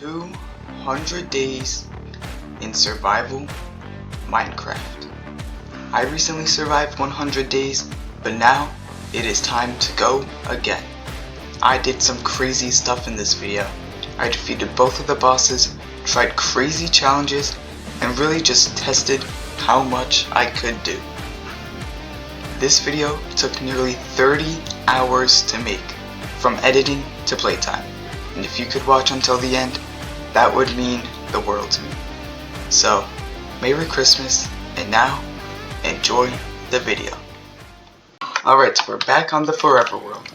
200 days in survival Minecraft. I recently survived 100 days, but now it is time to go again. I did some crazy stuff in this video. I defeated both of the bosses, tried crazy challenges, and really just tested how much I could do. This video took nearly 30 hours to make, from editing to playtime. And if you could watch until the end, that would mean the world to me. So, Merry Christmas, and now, enjoy the video. Alright, so we're back on the Forever World.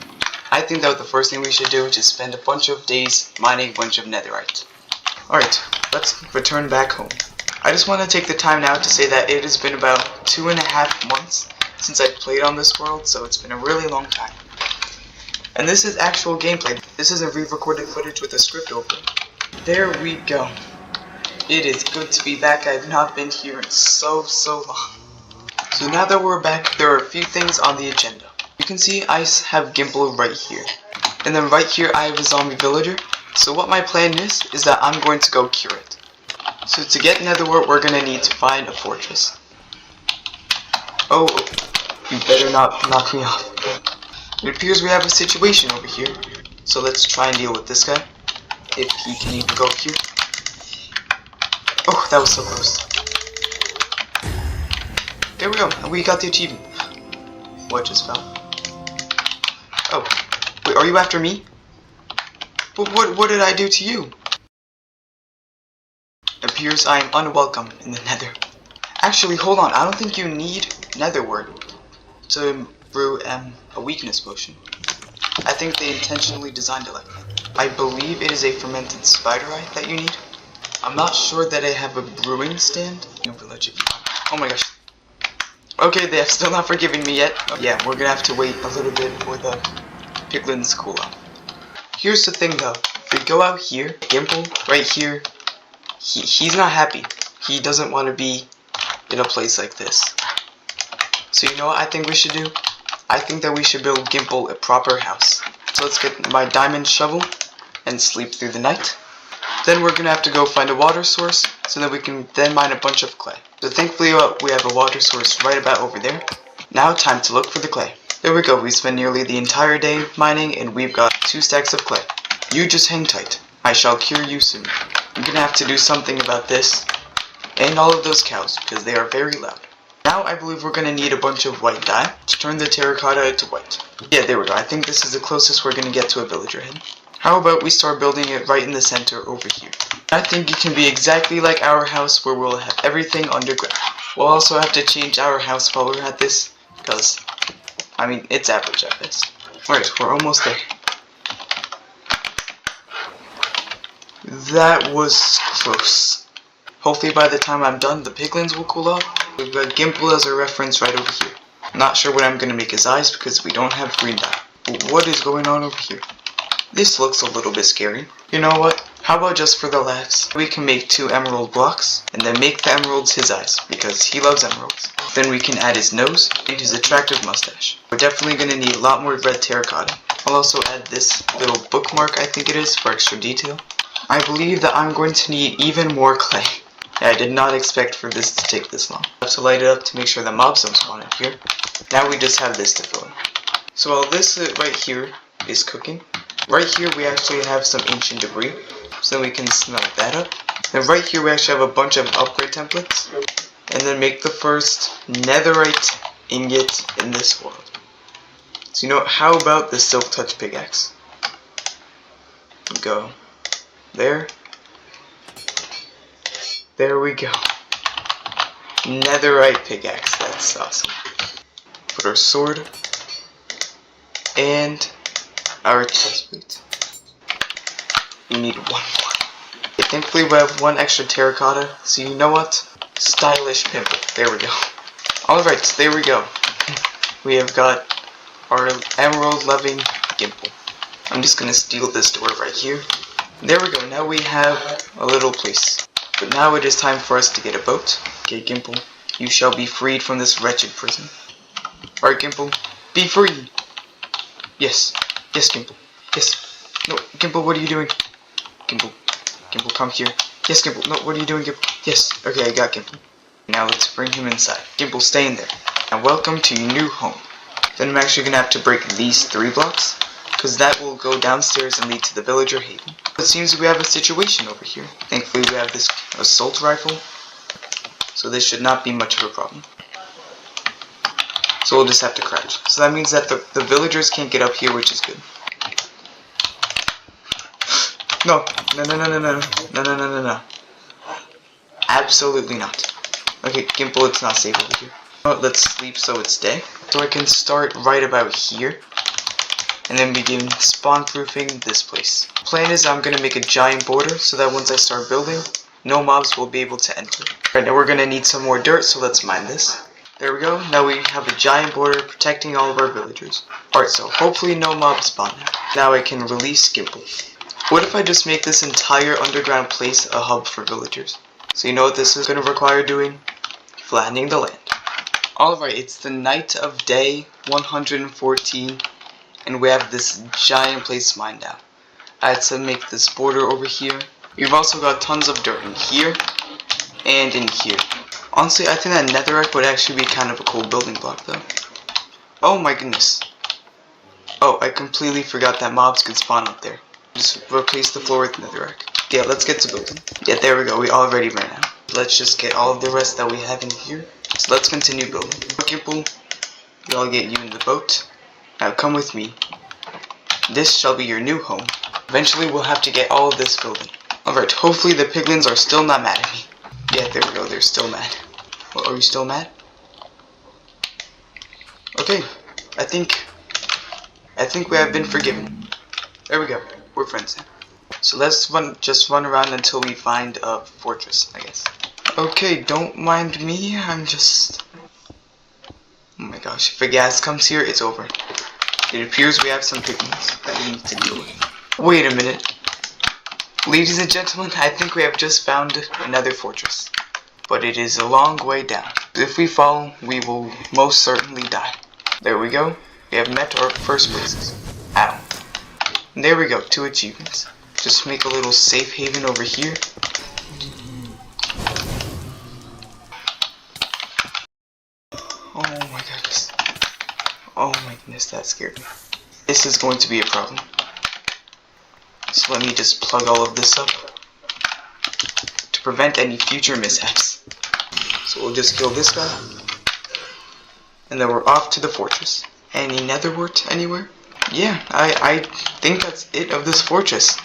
I think that the first thing we should do is just spend a bunch of days mining a bunch of netherite. Alright, let's return back home. I just want to take the time now to say that it has been about 2.5 months since I've played on this world, so it's been a really long time. And this is actual gameplay. This isn't re-recorded footage with a script over. There we go. It is good to be back. I've not been here in so long. So now that we're back, there are a few things on the agenda. You can see I have Gimple right here. And then right here I have a zombie villager. So what my plan is that I'm going to go cure it. So to get netherwort, we're going to need to find a fortress. Oh, you better not knock me off. It appears we have a situation over here. So let's try and deal with this guy. If he can even go here. Oh, that was so close. There we go. We got the achievement. What just fell? Oh. Wait, are you after me? What did I do to you? It appears I am unwelcome in the nether. Actually, hold on. I don't think you need netherwort to brew a weakness potion. I think they intentionally designed it like that. I believe it is a fermented spiderite that you need. I'm not sure that I have a brewing stand. Oh my gosh. Okay, they have still not forgiven me yet. Yeah, we're gonna have to wait a little bit for the piglins to cool off. Here's the thing though. If we go out here, Gimple, right here, he's not happy. He doesn't want to be in a place like this. So you know what I think we should do? I think that we should build Gimple a proper house. So let's get my diamond shovel and sleep through the night. Then we're gonna have to go find a water source so that we can then mine a bunch of clay. So thankfully we have a water source right about over there. Now time to look for the clay. There we go, we spent nearly the entire day mining and we've got 2 stacks of clay. You just hang tight. I shall cure you soon. I'm gonna have to do something about this and all of those cows because they are very loud. Now I believe we're gonna need a bunch of white dye to turn the terracotta into white. Yeah, there we go. I think this is the closest we're gonna get to a villager head. How about we start building it right in the center over here? I think it can be exactly like our house where we'll have everything underground. We'll also have to change our house while we're at this because, I mean, it's average at best. Alright, we're almost there. That was close. Hopefully by the time I'm done, the piglins will cool off. We've got Gimple as a reference right over here. I'm not sure what I'm going to make his eyes because we don't have green dye. But what is going on over here? This looks a little bit scary. You know what? How about just for the laughs, we can make 2 emerald blocks and then make the emeralds his eyes because he loves emeralds. Then we can add his nose and his attractive mustache. We're definitely going to need a lot more red terracotta. I'll also add this little bookmark, I think it is, for extra detail. I believe that I'm going to need even more clay. I did not expect for this to take this long. I have to light it up to make sure the mobs don't spawn in here. Now we just have this to fill in. So while this right here is cooking, right here we actually have some ancient debris, so we can smelt that up. And right here we actually have a bunch of upgrade templates, and then make the first netherite ingot in this world. So you know, how about the silk touch pickaxe? Go there. There we go. Netherite pickaxe, that's awesome. Put our sword and our chest plate. We need 1 more. Thankfully we have 1 extra terracotta, so you know what? Stylish pimple. There we go. Alright, there we go. We have got our emerald loving Gimple. I'm just gonna steal this door right here. There we go, now we have a little place. But now it is time for us to get a boat. Okay, Gimple, you shall be freed from this wretched prison. Alright, Gimple, be free! Yes, yes, Gimple, yes. No, Gimple, what are you doing? Gimple, Gimple, come here. Yes, Gimple. No, what are you doing, Gimple? Yes. Okay, I got Gimple. Now let's bring him inside. Gimple, stay in there. And welcome to your new home. Then I'm actually going to have to break these 3 blocks, because that will go downstairs and lead to the villager haven. It seems we have a situation over here. Thankfully we have this assault rifle, so this should not be much of a problem. So we'll just have to crouch. So that means that the villagers can't get up here, which is good. No. Absolutely not. Okay, Gimple, it's not safe over here. Let's sleep so it's day. So I can start right about here, and then begin spawn-proofing this place. Plan is I'm going to make a giant border so that once I start building, no mobs will be able to enter. Right, now we're going to need some more dirt, so let's mine this. There we go. Now we have a giant border protecting all of our villagers. Alright, so hopefully no mobs spawn now. Now I can release Gimple. What if I just make this entire underground place a hub for villagers? So you know what this is going to require doing? Flattening the land. Alright, it's the night of day 114, and we have this giant place mined out. I had to make this border over here. We've also got tons of dirt in here, and in here. Honestly, I think that netherrack would actually be kind of a cool building block, though. Oh my goodness. Oh, I completely forgot that mobs could spawn up there. Just replace the floor with netherrack. Yeah, let's get to building. Yeah, there we go. We already ran out. Let's just get all of the rest that we have in here. So let's continue building. Gimple, I'll get you in the boat. Now come with me. This shall be your new home. Eventually we'll have to get all of this building. Alright, hopefully the piglins are still not mad at me. Yeah, there we go, they're still mad. Well, are you still mad? Okay, I think we have been forgiven. There we go, we're friends now. So let's just run around until we find a fortress, I guess. Okay, don't mind me, I'm just... Oh my gosh, if a gas comes here, it's over. It appears we have some piglins that we need to deal with. Wait a minute. Ladies and gentlemen, I think we have just found another fortress. But it is a long way down. If we fall, we will most certainly die. There we go. We have met our first places. Ow. And there we go, 2 achievements. Just make a little safe haven over here. Oh my goodness. Oh my goodness, that scared me. This is going to be a problem. So let me just plug all of this up to prevent any future mishaps. So we'll just kill this guy. And then we're off to the fortress. Any netherwort anywhere? Yeah, I think that's it of this fortress.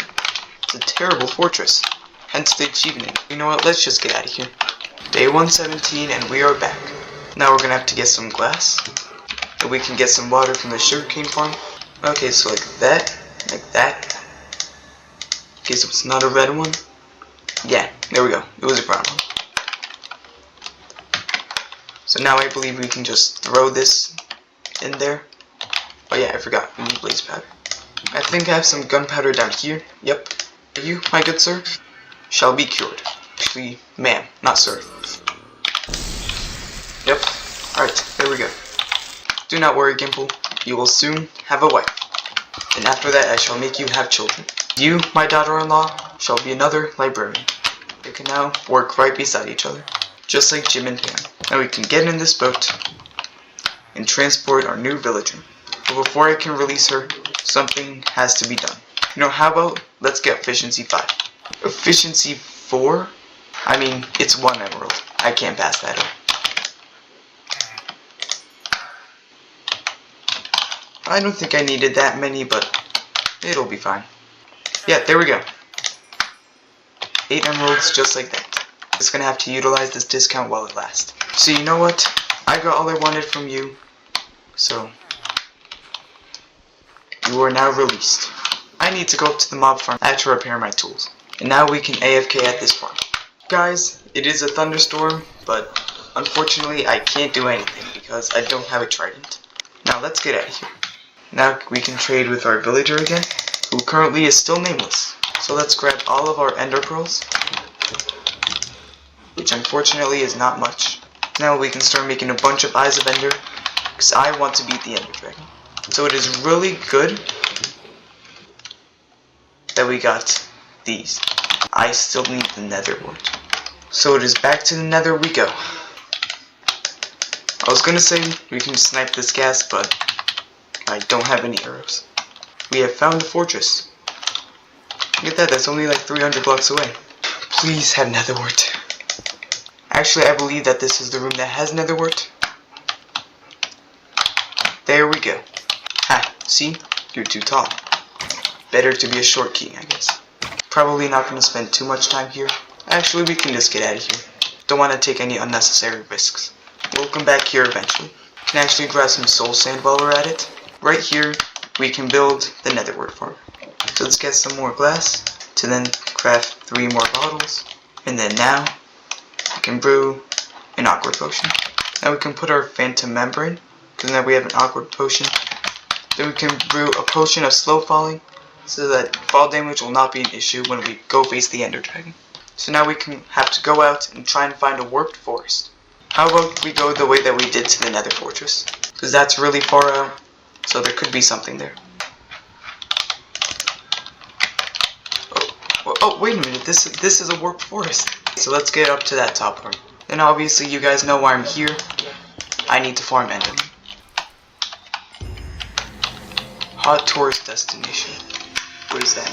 It's a terrible fortress. Hence the achievement. You know what, let's just get out of here. Day 117 and we are back. Now we're gonna have to get some glass. And we can get some water from the sugarcane farm. Okay, so like that. Okay, so it's not a red one. Yeah, there we go. It was a brown one. So now I believe we can just throw this in there. Oh yeah, I forgot. We need blaze powder. I think I have some gunpowder down here. Yep. You, my good sir, shall be cured. Actually, ma'am, not sir. Yep. Alright, there we go. Do not worry, Gimple. You will soon have a wife. And after that, I shall make you have children. You, my daughter-in-law, shall be another librarian. We can now work right beside each other, just like Jim and Pam. Now we can get in this boat and transport our new villager. But before I can release her, something has to be done. You know, how about let's get efficiency 5. Efficiency 4? I mean, it's 1 emerald. I can't pass that up. I don't think I needed that many, but it'll be fine. Yeah, there we go. 8 emeralds just like that. Just gonna have to utilize this discount while it lasts. So you know what? I got all I wanted from you. So you are now released. I need to go up to the mob farm. I have to repair my tools. And now we can AFK at this farm. Guys, it is a thunderstorm, but unfortunately I can't do anything because I don't have a trident. Now let's get out of here. Now we can trade with our villager again, who currently is still nameless. So let's grab all of our ender pearls, which unfortunately is not much. Now we can start making a bunch of eyes of ender, because I want to beat the ender dragon. So it is really good that we got these. I still need the nether wart. So it is back to the nether we go. I was gonna say we can snipe this gas, but I don't have any arrows. We have found the fortress. Look at that, that's only like 300 blocks away. Please have nether wart. Actually, I believe that this is the room that has nether wart. There we go. Ha, see? You're too tall. Better to be a short king, I guess. Probably not going to spend too much time here. Actually, we can just get out of here. Don't want to take any unnecessary risks. We'll come back here eventually. Can actually grab some soul sand while we're at it. Right here, we can build the nether wart farm. So let's get some more glass to then craft 3 more bottles. And then now, we can brew an awkward potion. Now we can put our phantom membrane, because now we have an awkward potion. Then we can brew a potion of slow falling, so that fall damage will not be an issue when we go face the ender dragon. So now we can have to go out and try and find a warped forest. How about we go the way that we did to the nether fortress? Because that's really far out, so there could be something there. Oh, wait a minute, this is a warped forest. So let's get up to that top part. Then obviously you guys know why I'm here. I need to farm endermen. Hot tourist destination. What is that?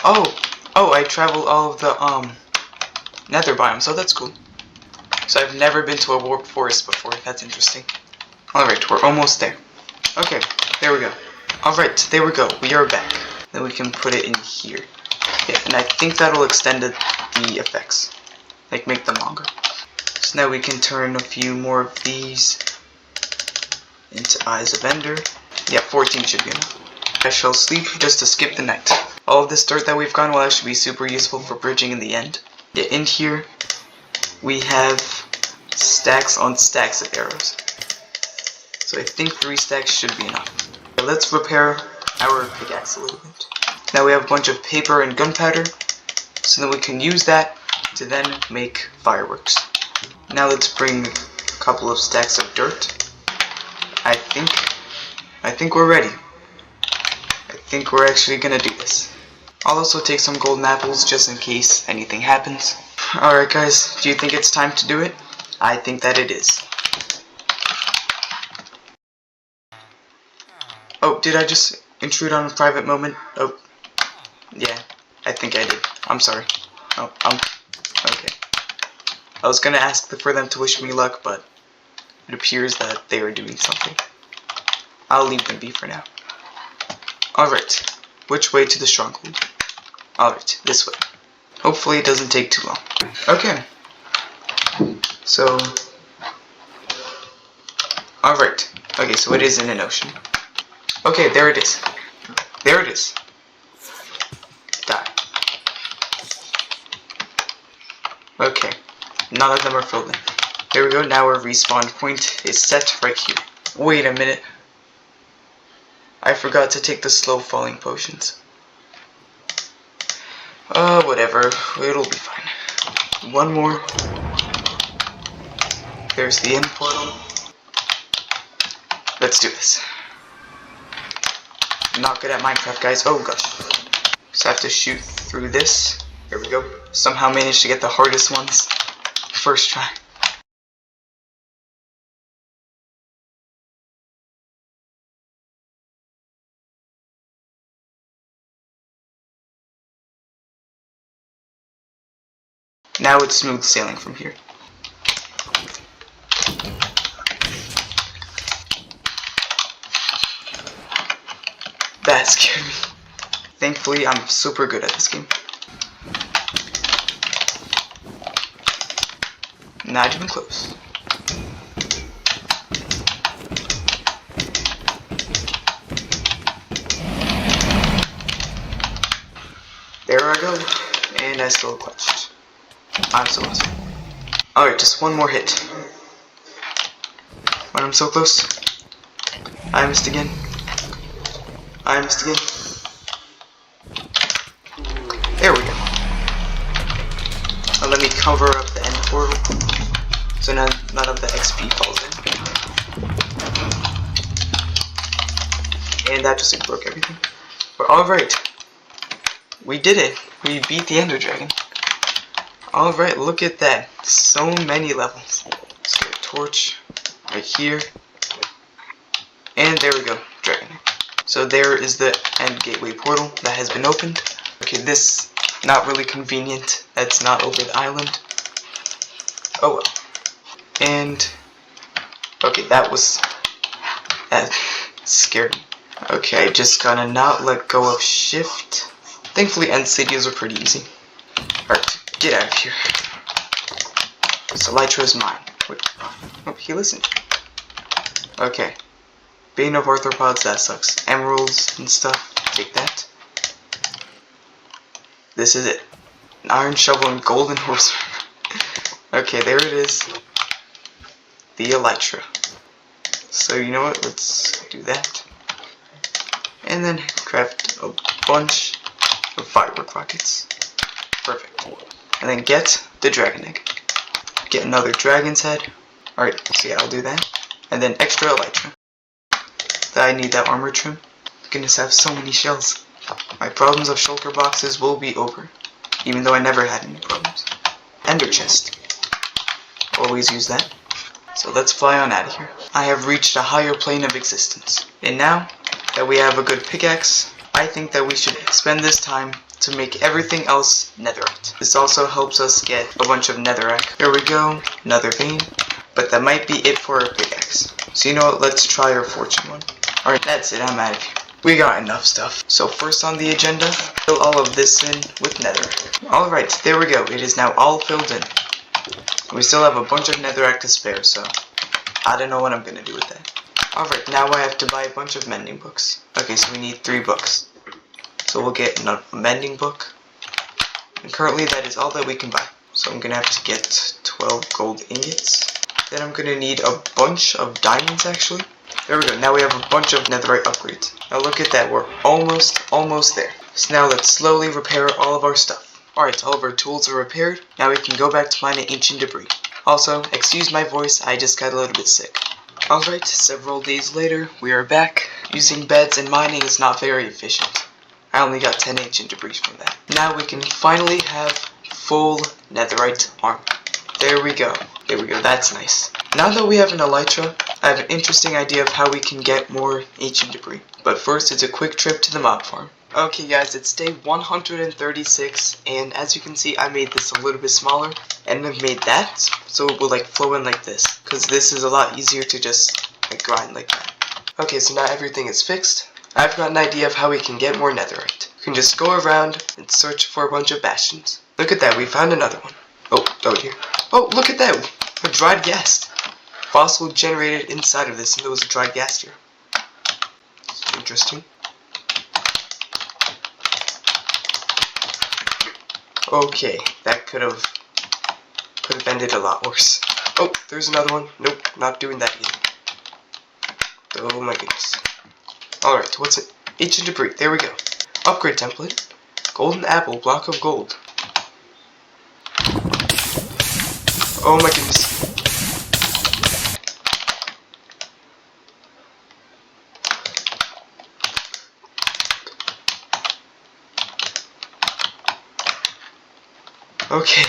Oh, I traveled all of the nether biomes, so that's cool. So I've never been to a warped forest before. That's interesting. Alright, we're almost there. Okay, there we go. Alright, there we go. We are back. Then we can put it in here. Yeah, and I think that'll extend the effects. Like, make them longer. So now we can turn a few more of these into Eyes of Ender. Yeah, 14 should be enough. I shall sleep just to skip the night. All of this dirt that we've gotten will actually be super useful for bridging in the end. Yeah, in here, we have stacks on stacks of arrows. So I think 3 stacks should be enough. But let's repair our pickaxe a little bit. Now we have a bunch of paper and gunpowder, so then we can use that to then make fireworks. Now let's bring a couple of stacks of dirt. I think we're ready. I think we're actually gonna do this. I'll also take some golden apples just in case anything happens. Alright guys, do you think it's time to do it? I think that it is. Oh, did I just intrude on a private moment? Oh, yeah, I think I did. I'm sorry. Oh, okay. I was gonna ask for them to wish me luck, but it appears that they are doing something. I'll leave them be for now. Alright, which way to the stronghold? Alright, this way. Hopefully it doesn't take too long. Okay. So, alright. Okay, so it is in an ocean. Okay, there it is. There it is. Die. Okay, none of them are filled in. There we go, now our respawn point is set right here. Wait a minute. I forgot to take the slow falling potions. Whatever. It'll be fine. One more. There's the end portal. Let's do this. I'm not good at Minecraft, guys. Oh gosh. Just have to shoot through this. There we go. Somehow managed to get the hardest ones first try. Now it's smooth sailing from here. That scared me. Thankfully, I'm super good at this game. Not even close. There I go. And I still clutched. I'm so awesome. Alright, just one more hit. But I'm so close. I missed again. I missed again. There we go. Now let me cover up the end portal, so now none of the XP falls in. And that just broke everything. But alright. We did it. We beat the Ender Dragon. Alright, look at that. So many levels. Let's get a torch right here. And there we go. Dragon. So there is the end gateway portal that has been opened. Okay, this, not really convenient. That's not over the island. Oh well. And, okay, that scared me. Okay, just gotta not let go of shift. Thankfully, end cities are pretty easy. Alright, get out of here. This elytra is mine. Wait. Oh, he listened. Okay. Bane of arthropods, that sucks. Emeralds and stuff, take that. This is it. An iron shovel and golden horse. Okay, there it is. The elytra. So you know what, let's do that. And then craft a bunch of firework rockets. Perfect. And then get the dragon egg. Get another dragon's head. Alright, so yeah, I'll do that. And then extra elytra. I need that armor trim. Goodness, I have so many shells. My problems of shulker boxes will be over. Even though I never had any problems. Ender chest. Always use that. So let's fly on out of here. I have reached a higher plane of existence. And now that we have a good pickaxe, I think that we should spend this time to make everything else netherite. This also helps us get a bunch of netherrack. There we go, another vein. But that might be it for our pickaxe. So you know what, let's try our fortune one. Alright, that's it, I'm out of here. We got enough stuff. So first on the agenda, fill all of this in with netherrack. Alright, there we go, it is now all filled in. We still have a bunch of netherrack to spare, so I don't know what I'm gonna do with that. Alright, now I have to buy a bunch of mending books. Okay, so we need 3 books. So we'll get a mending book. And currently that is all that we can buy. So I'm gonna have to get 12 gold ingots. Then I'm gonna need a bunch of diamonds actually. There we go, now we have a bunch of netherite upgrades. Now look at that, we're almost there. So now let's slowly repair all of our stuff. Alright, all of our tools are repaired. Now we can go back to mining ancient debris. Also, excuse my voice, I just got a little bit sick. Alright, several days later, we are back. Using beds and mining is not very efficient. I only got 10 ancient debris from that. Now we can finally have full netherite armor. There we go. There we go, that's nice. Now that we have an elytra, I have an interesting idea of how we can get more ancient debris. But first, it's a quick trip to the mob farm. Okay guys, it's day 136, and as you can see, I made this a little bit smaller, and I've made that, so it will like flow in like this, because this is a lot easier to just like grind like that. Okay, so now everything is fixed. I've got an idea of how we can get more netherite. We can just go around and search for a bunch of bastions. Look at that, we found another one. Oh dear. Oh, look at that, a dried ghast. Fossil generated inside of this, and there was a dried ghast here. It's interesting. Okay, that could have ended a lot worse. Oh, there's another one. Nope, not doing that either. Oh my goodness. Alright, what's it? Ancient debris, there we go. Upgrade template. Golden apple, block of gold. Oh my goodness. Okay,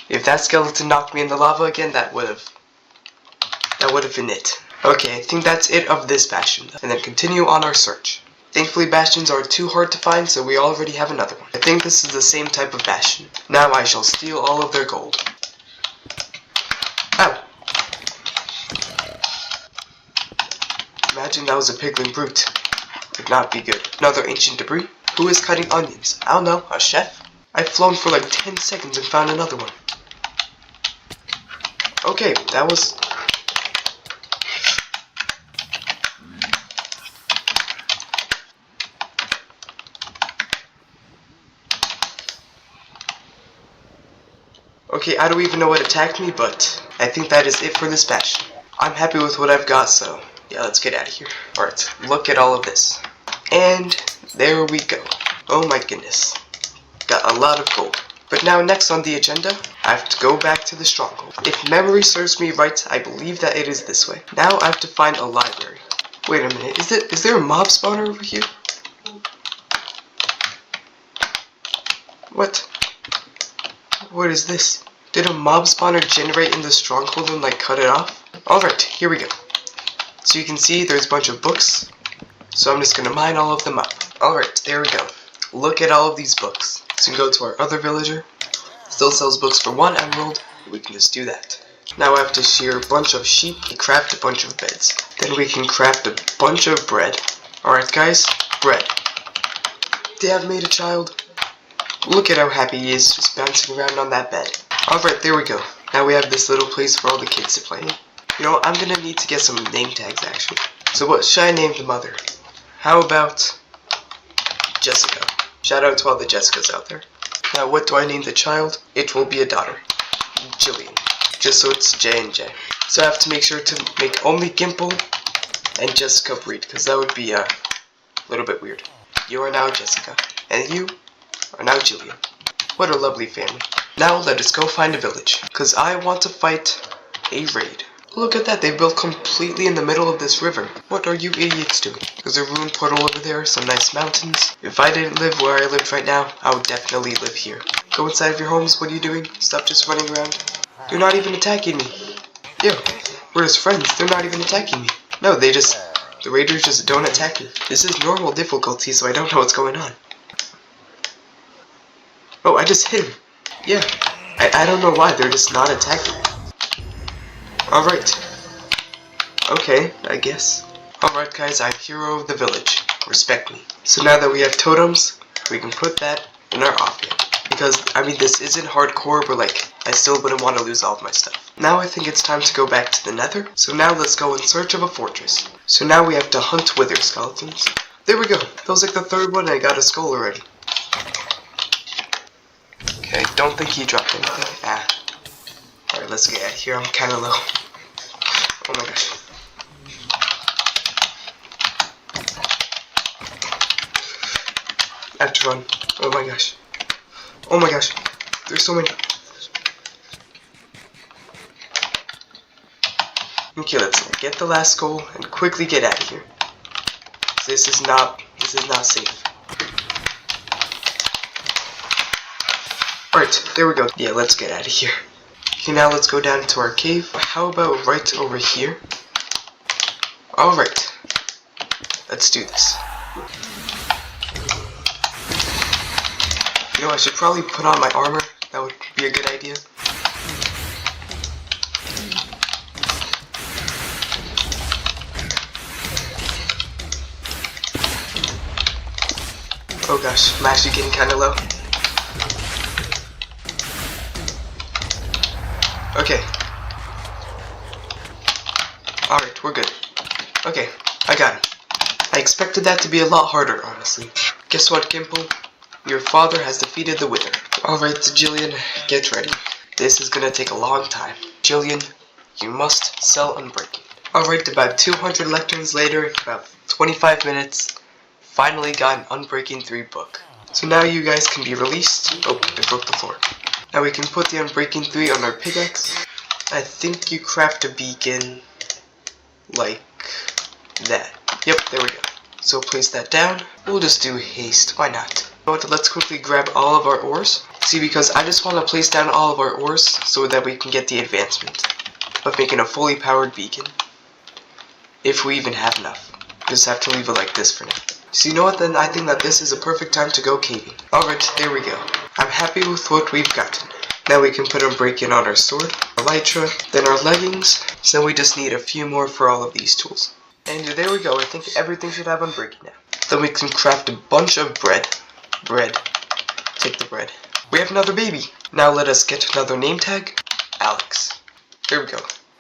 if that skeleton knocked me in the lava again, that would have been it. Okay, I think that's it of this bastion, and then continue on our search. Thankfully, bastions are too hard to find, so we already have another one. I think this is the same type of bastion. Now I shall steal all of their gold. Ow! Imagine that was a piglin brute. Would not be good. Another ancient debris. Who is cutting onions? I don't know, a chef? I've flown for like 10 seconds and found another one. Okay, that was... Okay, I don't even know what attacked me, but I think that is it for this bastion. I'm happy with what I've got, so yeah, let's get out of here. Alright, look at all of this. And there we go. Oh my goodness. Got a lot of gold. But now next on the agenda, I have to go back to the stronghold. If memory serves me right, I believe that it is this way. Now I have to find a library. Wait a minute, is there a mob spawner over here? What? What is this? Did a mob spawner generate in the stronghold and like cut it off? Alright, here we go. So you can see there's a bunch of books. So I'm just gonna mine all of them up. Alright, there we go. Look at all of these books. So we can go to our other villager. Still sells books for 1 emerald. We can just do that. Now I have to shear a bunch of sheep and craft a bunch of beds. Then we can craft a bunch of bread. Alright guys, bread. They have made a child. Look at how happy he is just bouncing around on that bed. Alright, there we go. Now we have this little place for all the kids to play in. You know, I'm gonna need to get some name tags actually. So what should I name the mother? How about Jessica? Shout out to all the Jessicas out there. Now what do I name the child? It will be a daughter. Jillian. Just so it's J and J. So I have to make sure to make only Gimple and Jessica breed, because that would be a little bit weird. You are now Jessica, and you are now Jillian. What a lovely family. Now let us go find a village, because I want to fight a raid. Look at that, they built completely in the middle of this river. What are you idiots doing? There's a ruined portal over there, some nice mountains. If I didn't live where I lived right now, I would definitely live here. Go inside of your homes, what are you doing? Stop just running around. You're not even attacking me. Yo, we're just friends, they're not even attacking me. No, the raiders just don't attack me. This is normal difficulty, so I don't know what's going on. Oh, I just hit him. Yeah, I don't know why, they're just not attacking me. Alright. Okay, I guess. Alright guys, I'm hero of the village. Respect me. So now that we have totems, we can put that in our object. Because, I mean, this isn't hardcore, but like, I still wouldn't want to lose all of my stuff. Now I think it's time to go back to the nether. So now let's go in search of a fortress. So now we have to hunt wither skeletons. There we go. That was like the 3rd one and I got a skull already. Okay, I don't think he dropped anything. Alright, let's get out of here. I'm kinda low. Oh my gosh. I have to run. Oh my gosh. Oh my gosh. There's so many. Okay, let's get the last skull and quickly get out of here. This is not safe. Alright, there we go. Yeah, let's get out of here. Okay, now let's go down to our cave. How about right over here? Alright. Let's do this. You know, I should probably put on my armor. That would be a good idea. Oh gosh, I'm actually getting kinda low. Okay. Alright, we're good. Okay, I got it. I expected that to be a lot harder, honestly. Guess what, Gimple? Your father has defeated the Wither. Alright, Jillian, get ready. This is gonna take a long time. Jillian, you must sell Unbreaking. Alright, about 200 lecterns later, about 25 minutes, finally got an Unbreaking 3 book. So now you guys can be released. Oh, I broke the floor. Now we can put the Unbreaking 3 on our pickaxe. I think you craft a beacon like that. Yep, there we go. So place that down. We'll just do haste, why not? You know what, let's quickly grab all of our ores. See, because I just want to place down all of our ores so that we can get the advancement of making a fully powered beacon. If we even have enough. Just have to leave it like this for now. So you know what, then I think that this is a perfect time to go caving. Alright, there we go. I'm happy with what we've gotten. Now we can put Unbreaking on our sword, our elytra, then our leggings, so we just need a few more for all of these tools. And there we go, I think everything should have Unbreaking now. Then we can craft a bunch of bread. Take the bread. We have another baby. Now let us get another name tag. Alex. There we go.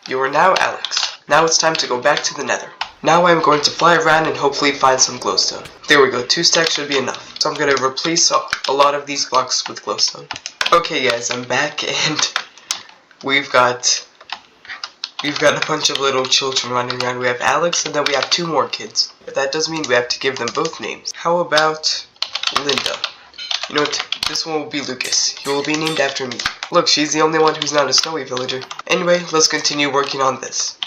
You are now Alex. Now it's time to go back to the nether. Now I'm going to fly around and hopefully find some glowstone. There we go, 2 stacks should be enough. So I'm going to replace a lot of these blocks with glowstone. Okay guys, I'm back and we've got a bunch of little children running around. We have Alex and then we have 2 more kids. But that does mean we have to give them both names. How about Linda? You know what? This one will be Lucas. He will be named after me. Look, she's the only one who's not a snowy villager. Anyway, let's continue working on this.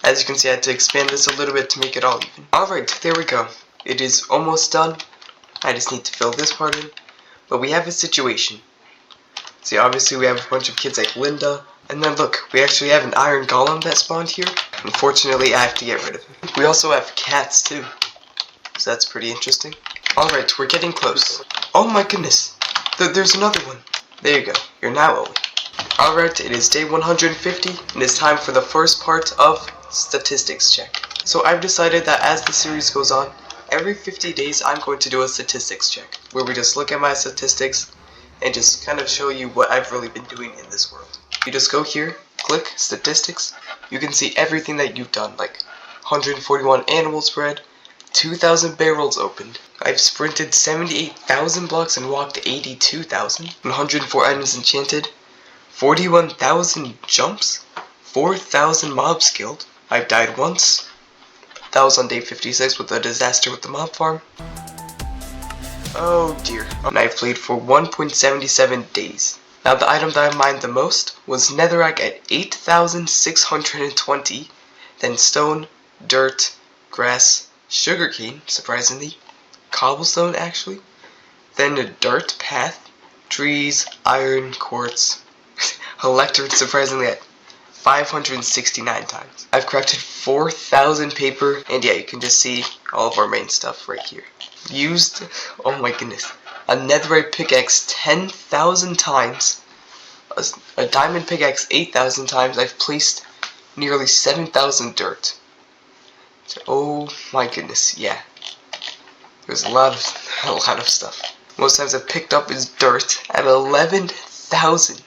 As you can see, I had to expand this a little bit to make it all even. Alright, there we go. It is almost done. I just need to fill this part in. But we have a situation. See, obviously we have a bunch of kids like Linda. And then look, we actually have an iron golem that spawned here. Unfortunately, I have to get rid of him. We also have cats too. So that's pretty interesting. Alright, we're getting close. Oh my goodness. There's another one. There you go. You're now Owen. Alright, it is day 150, and it's time for the first part of statistics check. So I've decided that as the series goes on, every 50 days I'm going to do a statistics check, where we just look at my statistics and just kind of show you what I've really been doing in this world. You just go here, click statistics, you can see everything that you've done, like 141 animals bred, 2,000 barrels opened. I've sprinted 78,000 blocks and walked 82,000, 104 items enchanted, 41,000 jumps, 4,000 mobs killed. I've died once. That was on day 56 with a disaster with the mob farm. Oh dear. And I've played for 1.77 days. Now the item that I mined the most was netherrack at 8,620, then stone, dirt, grass, sugarcane, surprisingly, cobblestone actually, then a dirt path, trees, iron, quartz, electric surprisingly at 569 times. I've crafted 4,000 paper, and yeah, you can just see all of our main stuff right here. Used, oh my goodness, a netherite pickaxe 10,000 times, a diamond pickaxe 8,000 times. I've placed nearly 7,000 dirt. So, oh my goodness, yeah. There's a lot of stuff. Most times I've picked up is dirt at 11,000.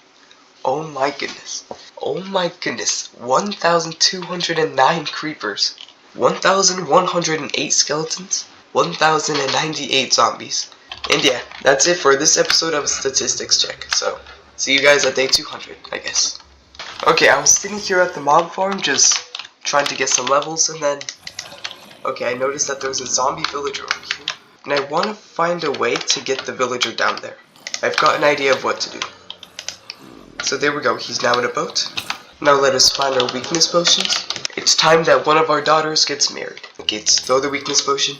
Oh my goodness. Oh my goodness. 1,209 creepers. 1,108 skeletons. 1,098 zombies. And yeah, that's it for this episode of Statistics Check. So, see you guys at day 200, I guess. Okay, I was sitting here at the mob farm just trying to get some levels, and then okay, I noticed that there's a zombie villager over here. And I want to find a way to get the villager down there. I've got an idea of what to do. So there we go, he's now in a boat. Now let us find our weakness potions. It's time that one of our daughters gets married. Okay, let's throw the weakness potion.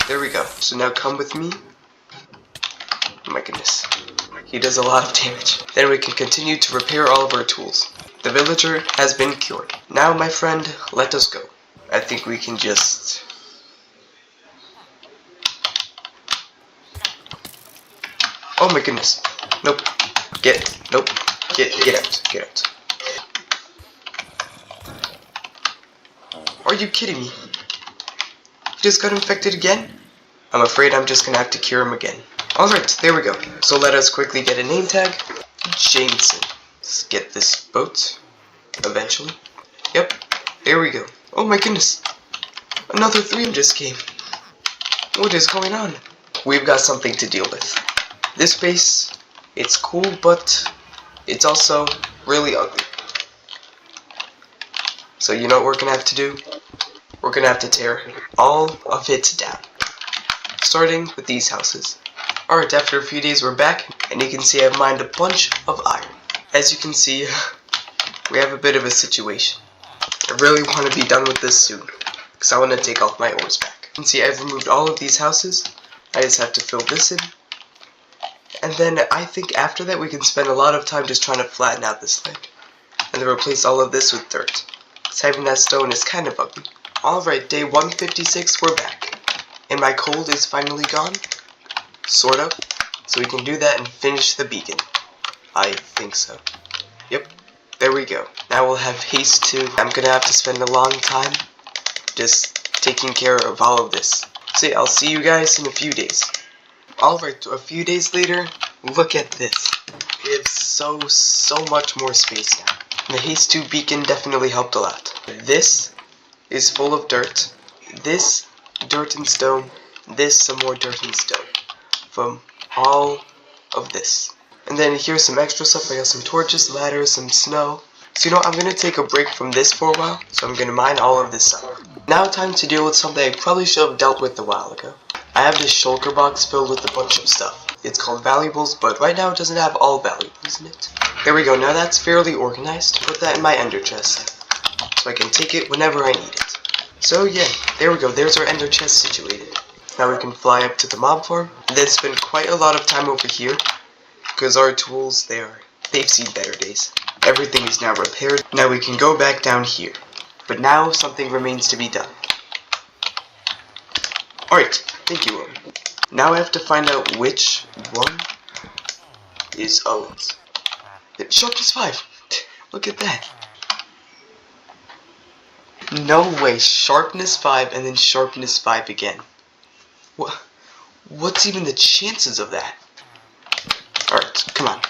There we go. So now come with me. Oh my goodness. He does a lot of damage. Then we can continue to repair all of our tools. The villager has been cured. Now, my friend, let us go. I think we can just... Oh my goodness. Nope. Nope. Get out. Are you kidding me? He just got infected again? I'm afraid I'm just gonna have to cure him again. Alright, there we go. So let us quickly get a name tag. Jameson. Let's get this boat. Eventually. Yep. There we go. Oh my goodness. Another 3 just came. What is going on? We've got something to deal with. This base, it's cool, but it's also really ugly. So you know what we're gonna have to do? We're gonna have to tear all of it down. Starting with these houses. Alright, after a few days we're back, and you can see I've mined a bunch of iron. As you can see, we have a bit of a situation. I really want to be done with this soon, because I want to take off my ores back. You can see I've removed all of these houses. I just have to fill this in. And then I think after that we can spend a lot of time just trying to flatten out this land. And then replace all of this with dirt. Because having that stone is kind of ugly. Alright, day 156, we're back. And my cold is finally gone. Sort of. So we can do that and finish the beacon. I think so. Yep. There we go. Now we'll have haste too. I'm gonna have to spend a long time just taking care of all of this. So yeah, I'll see you guys in a few days. Alright, a few days later, look at this. We have so much more space now. And the haste 2 beacon definitely helped a lot. This is full of dirt. This, dirt and stone. This, some more dirt and stone. From all of this. And then here's some extra stuff. I got some torches, ladders, some snow. So you know, I'm going to take a break from this for a while. So I'm going to mine all of this up. Now time to deal with something I probably should have dealt with a while ago. I have this shulker box filled with a bunch of stuff. It's called valuables, but right now it doesn't have all valuables in it. There we go. Now that's fairly organized. Put that in my ender chest. So I can take it whenever I need it. So yeah, there we go. There's our ender chest situated. Now we can fly up to the mob farm, and then spend quite a lot of time over here, because our tools, they've seen better days. Everything is now repaired. Now we can go back down here. But now something remains to be done. Alright, thank you, Owen. Now I have to find out which one is Owen's. Sharpness 5! Look at that. No way, Sharpness 5 and then Sharpness 5 again. What's even the chances of that? Alright, come on.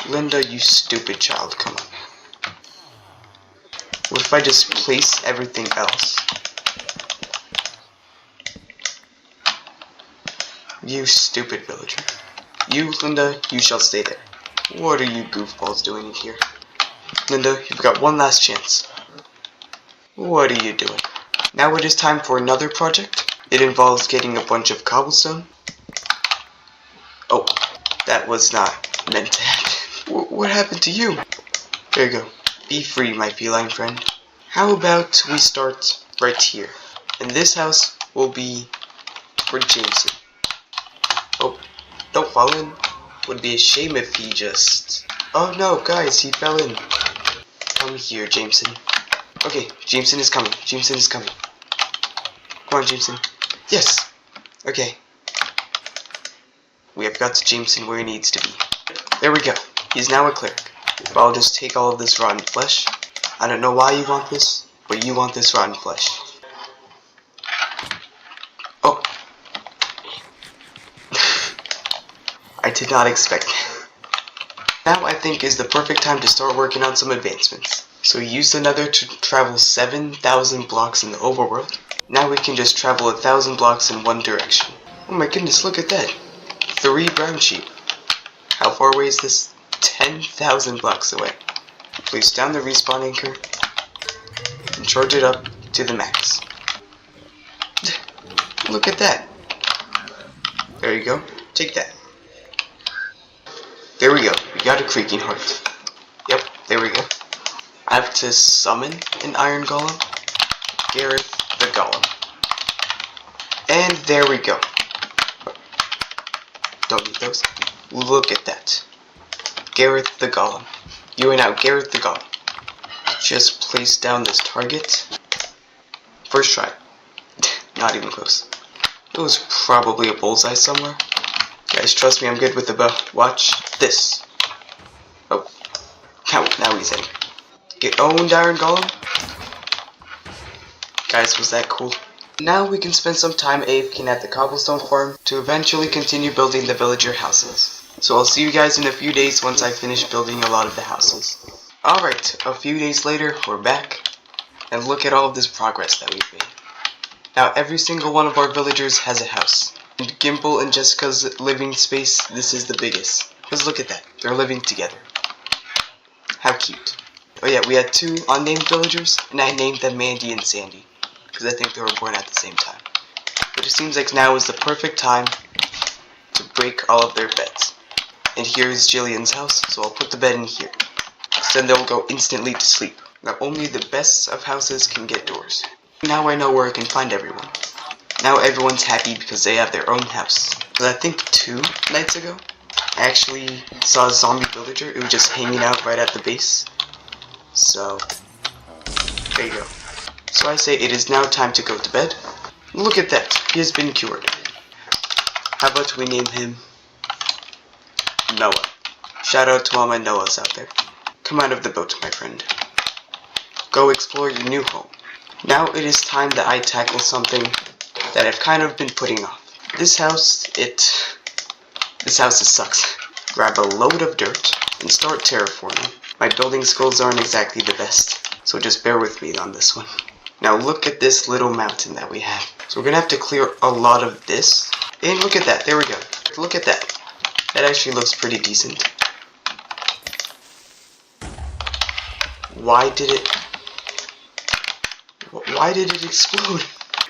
Linda, you stupid child, come on. What if I just place everything else? You stupid villager. You, Linda, you shall stay there. What are you goofballs doing in here? Linda, you've got one last chance. What are you doing? Now it is time for another project. It involves getting a bunch of cobblestone. Oh, that was not meant to happen. What happened to you? There you go. Be free, my feline friend. How about we start right here? And this house will be for Jameson. Oh, don't fall in. Would be a shame if he just... Oh no, guys, he fell in. Come here, Jameson. Okay, Jameson is coming. Jameson is coming. Come on, Jameson. Yes! Okay. We have got Jameson where he needs to be. There we go. He's now a cleric. But I'll just take all of this rotten flesh. I don't know why you want this, but you want this rotten flesh. Oh. I did not expect that. Now I think is the perfect time to start working on some advancements. So we used the nether to travel 7,000 blocks in the overworld. Now we can just travel 1,000 blocks in one direction. Oh my goodness, look at that. 3 brown sheep. How far away is this? 10,000 blocks away. Place down the respawn anchor and charge it up to the max. Look at that. There you go. Take that. There we go. We got a creaking heart. Yep, there we go. I have to summon an iron golem. Gareth the golem. And there we go. Don't need those. Look at that. Gareth the golem. You are now Gareth the golem. Just place down this target. First try. Not even close. It was probably a bullseye somewhere. Guys, trust me, I'm good with the bow. Watch this. Oh. Now he's in. Get owned, Iron Golem. Guys, was that cool? Now we can spend some time AFKing at the cobblestone farm to eventually continue building the villager houses. So I'll see you guys in a few days once I finish building a lot of the houses. Alright, a few days later, we're back. And look at all of this progress that we've made. Now every single one of our villagers has a house. And Gimple and Jessica's living space, this is the biggest. Because look at that, they're living together. How cute. Oh yeah, we had 2 unnamed villagers, and I named them Mandy and Sandy. Because I think they were born at the same time. But it seems like now is the perfect time to break all of their beds. And here is Jillian's house, so I'll put the bed in here. So then they'll go instantly to sleep. Now only the best of houses can get doors. Now I know where I can find everyone. Now everyone's happy because they have their own house. Because I think 2 nights ago, I actually saw a zombie villager. It was just hanging out right at the base. So, there you go. So I say it is now time to go to bed. Look at that, he has been cured. How about we name him Noah. Shout out to all my Noahs out there. Come out of the boat, my friend. Go explore your new home. Now it is time that I tackle something that I've kind of been putting off. This house sucks. Grab a load of dirt and start terraforming. My building skills aren't exactly the best, so just bear with me on this one. Now look at this little mountain that we have. So we're gonna have to clear a lot of this. And look at that, there we go. Look at that. That actually looks pretty decent. Why did it explode?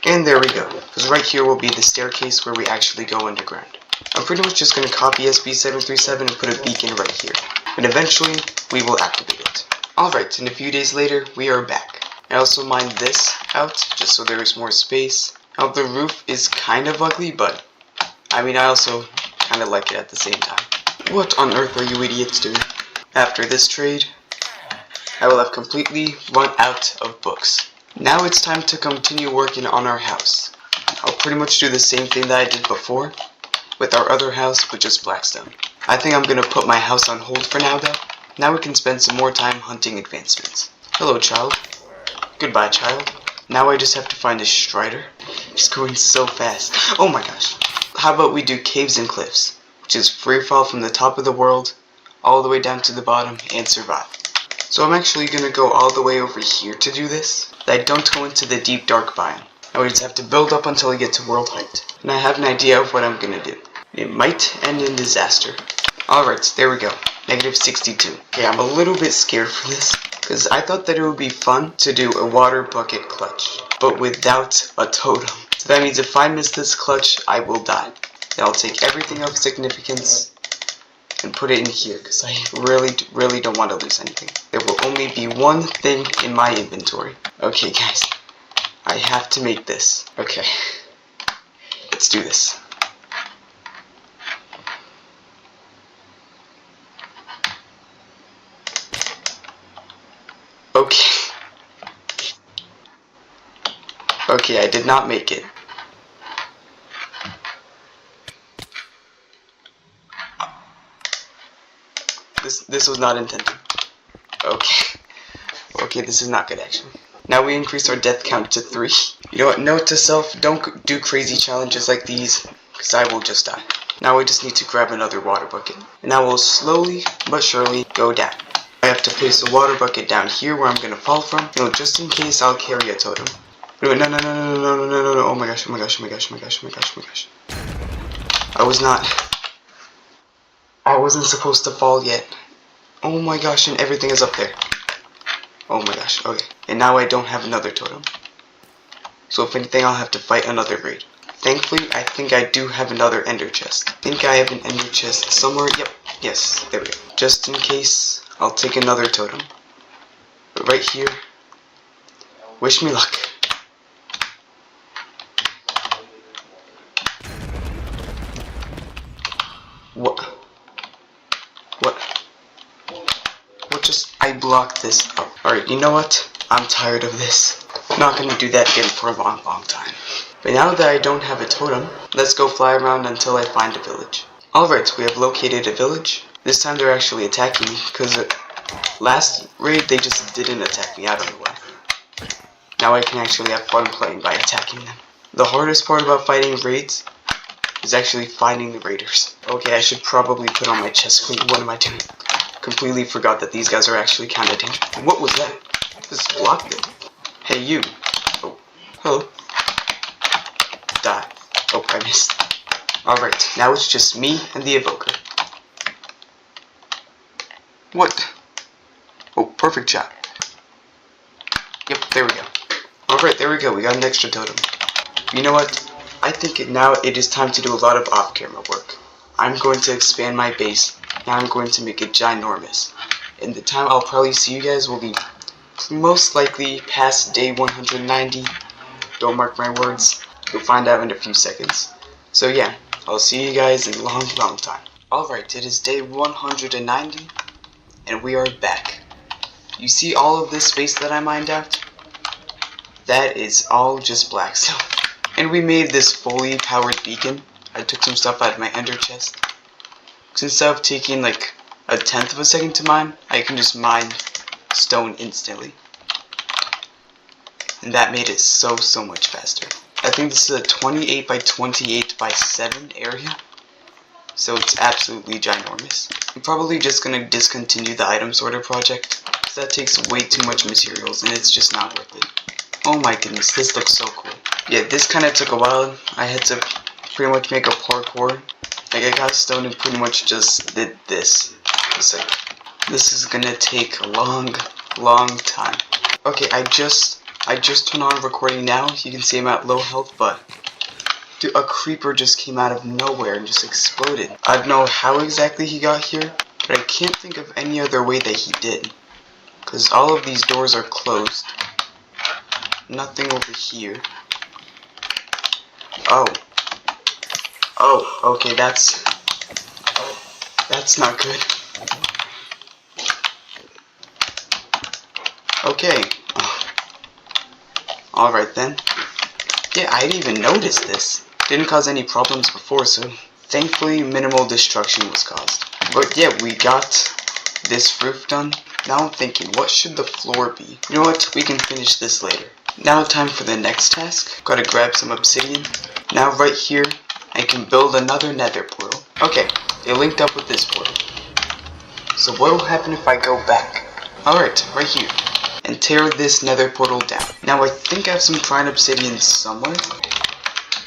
And there we go. Because right here will be the staircase where we actually go underground. I'm pretty much just going to copy SB737 and put a beacon right here. And eventually, we will activate it. Alright, and a few days later, we are back. I also mined this out just so there is more space. Now the roof is kind of ugly, but I mean I also kind of like it at the same time. What on earth are you idiots doing? After this trade, I will have completely run out of books. Now it's time to continue working on our house. I'll pretty much do the same thing that I did before with our other house, but just Blackstone. I think I'm gonna put my house on hold for now though. Now we can spend some more time hunting advancements. Hello, child. Goodbye, child. Now I just have to find a Strider. He's going so fast. Oh my gosh. How about we do Caves and Cliffs, which is free fall from the top of the world all the way down to the bottom and survive. So I'm actually gonna go all the way over here to do this. I don't go into the deep dark biome. Now we just have to build up until we get to world height. And I have an idea of what I'm gonna do. It might end in disaster. Alright, there we go. -62. Okay, I'm a little bit scared for this, because I thought that it would be fun to do a water bucket clutch, but without a totem. So that means if I miss this clutch, I will die. Then I'll take everything of significance and put it in here, because I really don't want to lose anything. There will only be one thing in my inventory. Okay guys, I have to make this. Okay, let's do this. Okay. Okay, I did not make it. This was not intended. Okay. Okay, this is not good actually. Now we increase our death count to 3. You know what, note to self, don't do crazy challenges like these, because I will just die. Now I just need to grab another water bucket. And now we'll slowly but surely go down. I have to place a water bucket down here where I'm gonna fall from. You know, just in case I'll carry a totem. No, no. Oh my gosh, oh my gosh, oh my gosh, oh my gosh, oh my gosh, oh my gosh. I wasn't supposed to fall yet. Oh my gosh, and everything is up there. Oh my gosh, okay. And now I don't have another totem. So if anything, I'll have to fight another raid. Thankfully, I think I do have another ender chest. I think I have an ender chest somewhere. Yep, yes, there we go. Just in case, I'll take another totem. But right here, wish me luck. What just, I blocked this up. Alright, you know what? I'm tired of this. I'm not gonna do that again for a long time. But now that I don't have a totem, let's go fly around until I find a village. Alright, we have located a village. This time they're actually attacking me, because last raid they just didn't attack me, I don't know why. Now I can actually have fun playing by attacking them. The hardest part about fighting raids is actually finding the raiders. Okay, I should probably put on my chest plate. What am I doing? Completely forgot that these guys are actually kind of dangerous. What was that? This blocked it. Hey you. Oh, hello. Die. Oh, I missed. Alright, now it's just me and the evoker. What? Oh, perfect shot. Yep, there we go. Alright, there we go. We got an extra totem. You know what? I think now it is time to do a lot of off-camera work. I'm going to expand my base. Now I'm going to make it ginormous. And the time I'll probably see you guys will be most likely past day 190. Don't mark my words. You'll find out in a few seconds. So yeah, I'll see you guys in a long time. Alright, it is day 190. And we are back. You see all of this space that I mined out? That is all just Blackstone. And we made this fully powered beacon. I took some stuff out of my ender chest. Instead of taking like a 1/10 of a second to mine, I can just mine stone instantly. And that made it so much faster. I think this is a 28 by 28 by 7 area. So it's absolutely ginormous. I'm probably just going to discontinue the item sorter project, because that takes way too much materials and it's just not worth it. Oh my goodness, this looks so cool. Yeah, this kind of took a while. I had to pretty much make a parkour. Like I got stone and pretty much just did this. It's like, this is gonna take a long time. Okay, I just turned on recording now. You can see I'm at low health, but dude, a creeper just came out of nowhere and just exploded. I don't know how exactly he got here, but I can't think of any other way that he did. Because all of these doors are closed. nothing over here. Oh, okay, that's not good. Okay. Alright then. Yeah, I didn't even notice this. Didn't cause any problems before, so thankfully minimal destruction was caused. But yeah, we got this roof done. Now I'm thinking, what should the floor be? You know what? We can finish this later. Now time for the next task. Gotta grab some obsidian. Now right here, I can build another nether portal. Okay, it linked up with this portal. So what will happen if I go back? Alright, right here. And tear this nether portal down. Now I think I have some prime obsidian somewhere.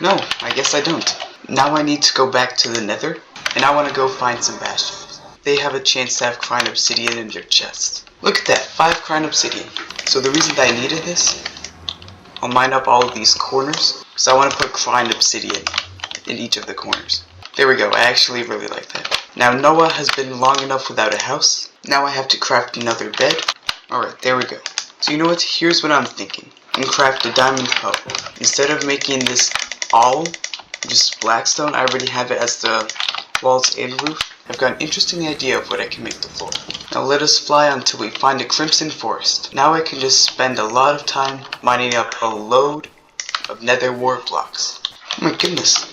No, I guess I don't. Now I need to go back to the nether, and I want to go find some bastions. They have a chance to have prime obsidian in their chest. Look at that, 5 prime obsidian. So the reason that I needed this, I'll mine up all of these corners, so I want to put prime obsidian in each of the corners. There we go, I actually really like that. Now Noah has been long enough without a house. Now I have to craft another bed. Alright, there we go. So you know what, here's what I'm thinking. I'm gonna craft a diamond hoe. Instead of making this all just blackstone, I already have it as the walls and roof. I've got an interesting idea of what I can make the floor. Now let us fly until we find a crimson forest. Now I can just spend a lot of time mining up a load of nether wart blocks. Oh my goodness.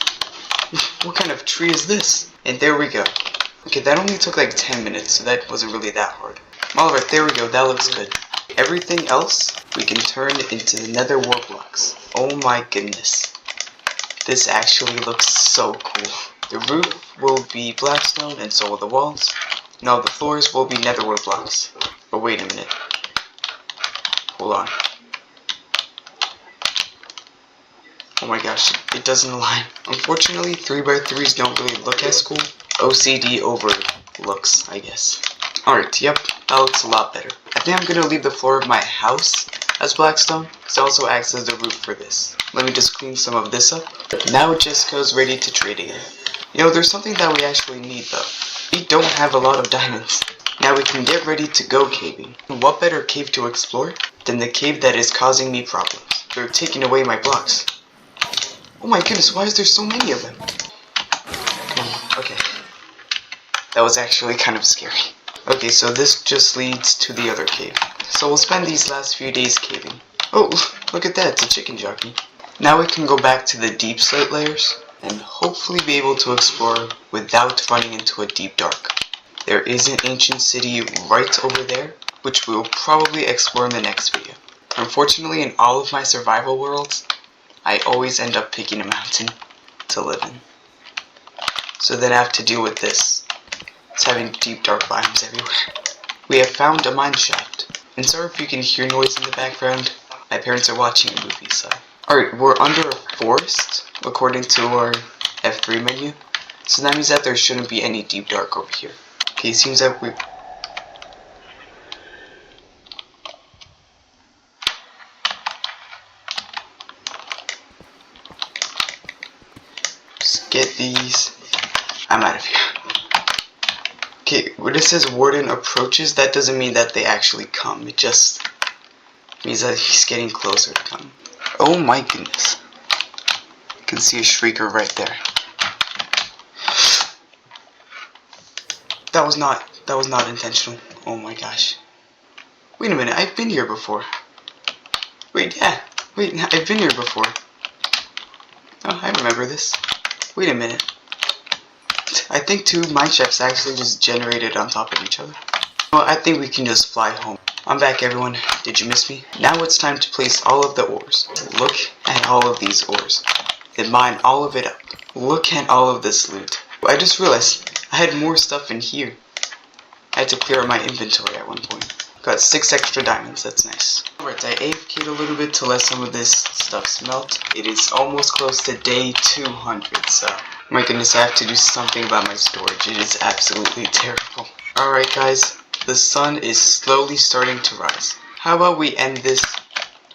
What kind of tree is this? And there we go. Okay, that only took like 10 minutes, so that wasn't really that hard. Alright, there we go, that looks good. Everything else, we can turn into the nether wart blocks. Oh my goodness. This actually looks so cool. The roof will be blackstone, and so will the walls. Now the floors will be nether wart blocks. But wait a minute. Hold on. Oh my gosh, it doesn't align. Unfortunately, 3x3s don't really look as cool. OCD over looks, I guess. Alright, yep, that looks a lot better. I think I'm gonna leave the floor of my house as blackstone, because it also acts as the roof for this. Let me just clean some of this up. Now Jessica's ready to trade again. You know, there's something that we actually need though. We don't have a lot of diamonds. Now we can get ready to go caving. What better cave to explore than the cave that is causing me problems? They're taking away my blocks. Oh my goodness, why is there so many of them? Okay. That was actually kind of scary. Okay, so this just leads to the other cave. So we'll spend these last few days caving. Oh, look at that, it's a chicken jockey. Now we can go back to the deep slate layers and hopefully be able to explore without running into a deep dark. There is an ancient city right over there, which we will probably explore in the next video. Unfortunately, in all of my survival worlds, I always end up picking a mountain to live in. So then I have to deal with this. It's having deep dark biomes everywhere. We have found a mine shaft. And sorry if you can hear noise in the background. My parents are watching a movie, so. Alright, we're under a forest, according to our F3 menu. So that means that there shouldn't be any deep dark over here. Okay, seems like we... Just get these. I'm out of here. Okay, when it says Warden approaches, that doesn't mean that they actually come. It just means that he's getting closer to come. Oh my goodness. You can see a shrieker right there. That was not intentional. Oh my gosh. Wait a minute, I've been here before. Wait, I've been here before. Oh, I remember this. Wait a minute. I think 2 mineshafts actually just generated on top of each other. Well, I think we can just fly home. I'm back, everyone. Did you miss me? Now it's time to place all of the ores. Look at all of these ores. Then mine all of it up. Look at all of this loot. I just realized I had more stuff in here. I had to clear out my inventory at one point. Got 6 extra diamonds, that's nice. Alright, I AFK'd a little bit to let some of this stuff smelt. It is almost close to day 200, so... My goodness, I have to do something about my storage. It is absolutely terrible. Alright guys, the sun is slowly starting to rise. How about we end this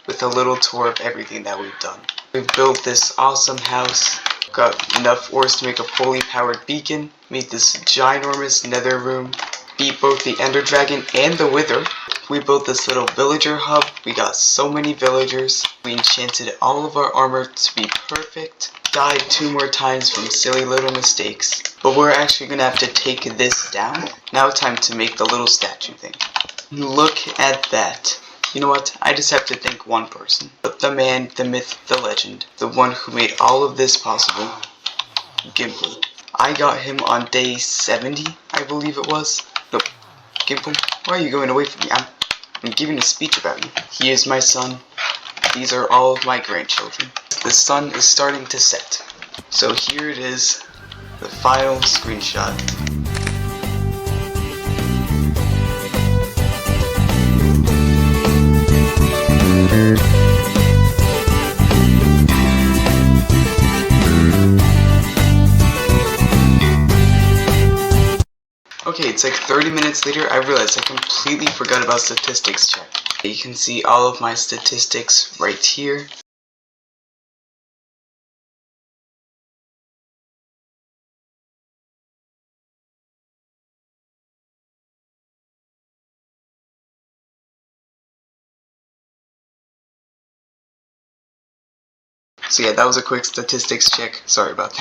with a little tour of everything that we've done. We've built this awesome house, got enough ores to make a fully powered beacon, made this ginormous nether room, beat both the Ender Dragon and the Wither. We built this little villager hub. We got so many villagers. We enchanted all of our armor to be perfect. Died 2 more times from silly little mistakes. But we're actually gonna have to take this down. Now time to make the little statue thing. Look at that. You know what? I just have to thank one person. But the man, the myth, the legend. The one who made all of this possible. Gimple. I got him on day 70, I believe it was. Nope. Gimple, why are you going away from me? I'm giving a speech about you. He is my son. These are all of my grandchildren. The sun is starting to set. So here it is, the final screenshot. Okay, it's like 30 minutes later, I realized I completely forgot about statistics check. You can see all of my statistics right here. So yeah, that was a quick statistics check. Sorry about that.